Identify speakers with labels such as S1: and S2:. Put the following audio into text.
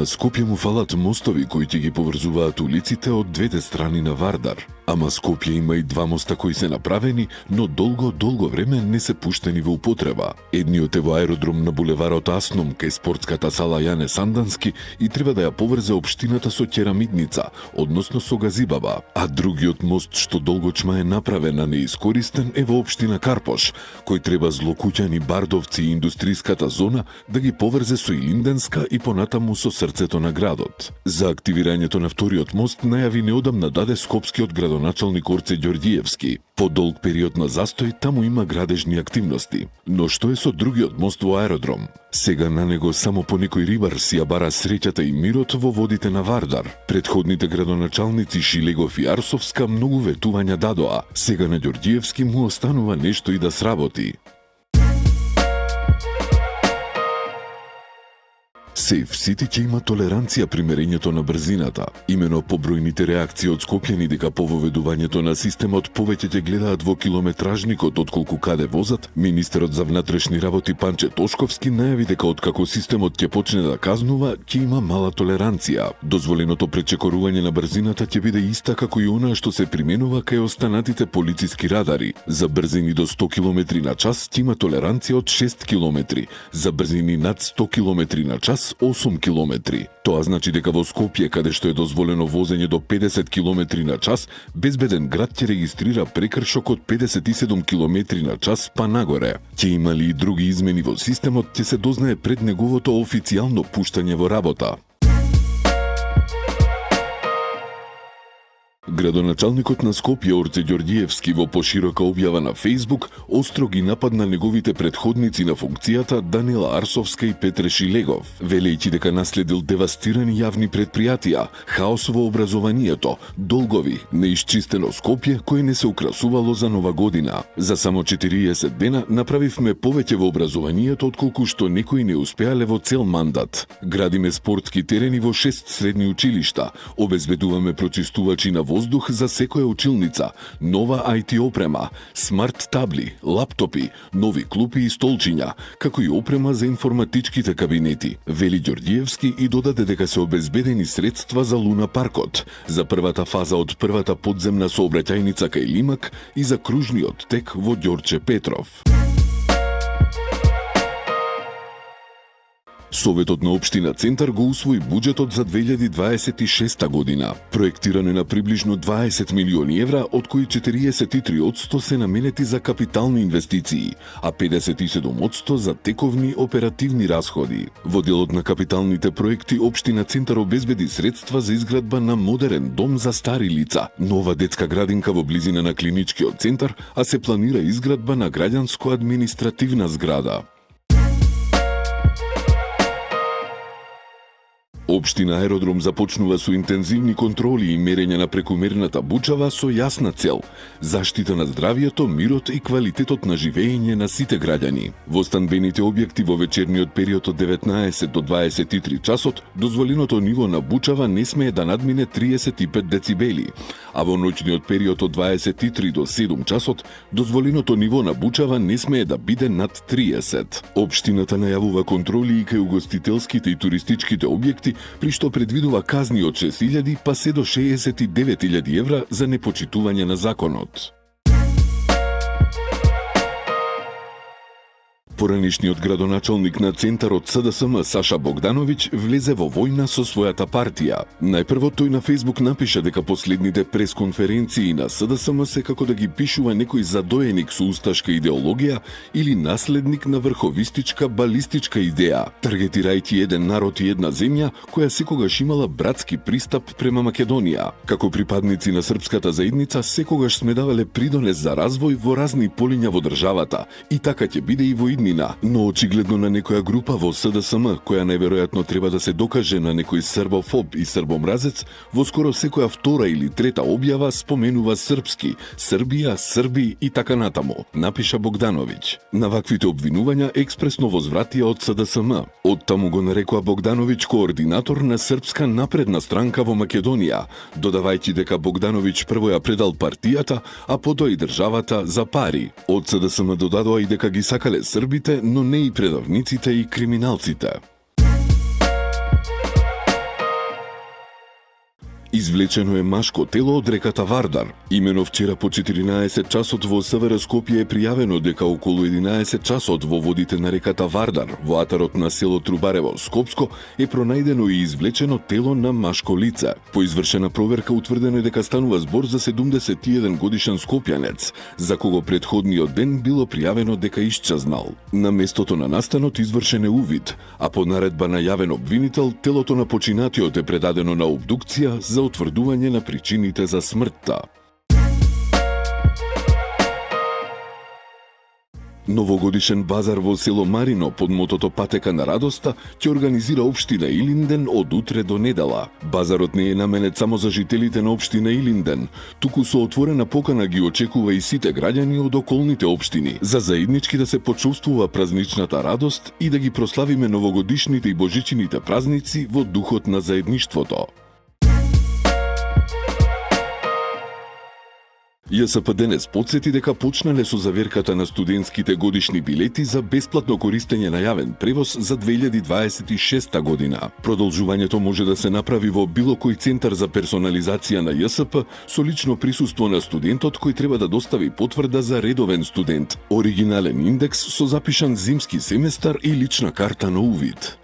S1: На Скопје му фалат мостови кои ќе ги поврзуваат улиците од двете страни на Вардар. Ама Скопје има и два моста кои се направени, но долго време не се пуштени во употреба. Едниот е во аеродром на булеварот Асном кај спортската сала Јане Сандански и треба да ја поврзе општината со Керамидница, односно со Газибаба. А другиот мост што долгочма е направен, а неискористен, е во општина Карпош, кој треба Злокуќани, Бардовци и индустријската зона да ги поврзе со Илинденска и понатаму со срцето на градот. За активирањето на вториот мост најави неодамна даде скопскиот градоначалник Орце Ѓорѓиевски. По долг период на застој таму има градежни активности. Но што е со другиот мост во аеродром? Сега на него само по некој рибар си ја бара среќата и мирот во водите на Вардар. Предходните градоначалници Шилегов и Арсовска многу ветувања дадоа. Сега на Ѓорѓиевски му останува нешто и да сработи. Сейф Сити ќе има толеранција при мерењето на брзината. Имено по бројните реакции од скопјани дека по воведувањето на системот повеќе ќе гледаат во километражникот отколку каде возат, министерот за внатрешни работи Панче Тошковски најави дека откако системот ќе почне да казнува, ќе има мала толеранција. Дозволеното пречекорување на брзината ќе биде иста како и она што се применува кај останатите полициски радари. За брзини до 100 км на час ќе има толеранција од 6 км, за брзини над 100 км на час 8 км. Тоа значи дека во Скопје, каде што е дозволено возење до 50 км на час, безбеден град ќе регистрира прекршок од 57 км на час па нагоре. Ќе има ли и други измени во системот, ќе се дознае пред неговото официјално пуштање во работа. Градоначалникот на Скопје Орце Ѓорѓиевски во поширока објава на Facebook остро ги нападна неговите предходници на функцијата Данила Арсовска и Петре Шилегов, велејќи дека наследил девастирани јавни предпријатија, хаос во образованието, долгови, неисчистено Скопје кое не се украсувало за Нова година. За само 40 дена направивме повеќе во образованието отколку што некои не успеале во цел мандат. Градиме спортски терени во 6 средни училишта, обезбедуваме прочистувачи на воздух за секоја училница, нова IT опрема, смарт табли, лаптопи, нови клупи и столчиња, како и опрема за информатичките кабинети. Вели Ѓорѓиевски и додаде дека се обезбедени средства за Луна паркот, за првата фаза од првата подземна сообраќајница кај Лимак и за кружниот тек во Ѓорче Петров. Советот на општина Центар го усвои буџетот за 2026 година. Проектиран е на приближно 20 милиони евра, од кои 43% се наменети за капитални инвестиции, а 57% за тековни оперативни расходи. Во делот на капиталните проекти, општина Центар обезбеди средства за изградба на модерен дом за стари лица, нова детска градинка во близина на клиничкиот центар, а се планира изградба на граѓанско-административна зграда. Општина Аеродром започнува со интензивни контроли и мерење на прекумерната бучава со јасна цел – заштита на здравието, мирот и квалитетот на живење на сите граѓани. Во станбените објекти во вечерниот период од 19 до 23 часот, дозволеното ниво на бучава не смее да надмине 35 децибели, а во ноќниот период од 23 до 7 часот, дозволеното ниво на бучава не смее да биде над 30. Општината најавува контроли и кај угостителските и туристичките објекти, при што предвидува казни од 6.000 па се до 69.000 евра за непочитување на законот. Поранешниот градоначалник на Центарот СДСМ Саша Богдановиќ влезе во војна со својата партија. Најпрво тој на Facebook напиша дека последните пресконференции на СДСМ се како да ги пишува некој задоеник со усташка идеологија или наследник на врховистичка балистичка идеја, таргетирајќи еден народ и една земја која секогаш имала братски пристап према Македонија. Како припадници на српската заедница секогаш сме давале придонес за развој во разни полиња во државата и така ќе биде и во иднина, но очигледно на некоја група во СДСМ, која најверојатно треба да се докаже на некој србофоб и србомразец, во скоро секоја втора или трета објава споменува српски, Србија, Срби и така натаму, напиша Богдановиќ. На ваквите обвинувања експресно возвратија од СДСМ. Оттаму го нарекоа Богдановиќ координатор на Српска напредна странка во Македонија, додавајќи дека Богдановиќ прво ја предал партијата, а потоа и државата за пари. Од СДСМ додадоа и дека ги сакале србите, но не и предавниците и криминалците. Извлечено е машко тело од реката Вардар. Имено вчера по 14 часот во СВР Скопје е пријавено дека околу 11 часот во водите на реката Вардар, во атарот на село Трубарево, Скопско, е пронајдено и извлечено тело на машко лице. По извршена проверка утврдено е дека станува збор за 71 годишен скопјанец, за кого претходниот ден било пријавено дека исчезнал. На местото на настанот извршен е увид, а по наредба на јавен обвинител, телото на починатиот е предадено на обдукција за утврдување на причините за смртта. Новогодишен базар во село Марино под мотото Патека на радоста ќе организира општина Илинден од утре до недела. Базарот не е наменет само за жителите на општина Илинден, туку со отворена покана ги очекува и сите граѓани од околните општини, за заеднички да се почувствува празничната радост и да ги прославиме новогодишните и божичните празници во духот на заедништвото. ЈСП денес потсети дека почнале со заверката на студентските годишни билети за бесплатно користење на јавен превоз за 2026 година. Продолжувањето може да се направи во било кој центар за персонализација на ЈСП со лично присуство на студентот кој треба да достави потврда за редовен студент, оригинален индекс со запишан зимски семестар и лична карта на увид.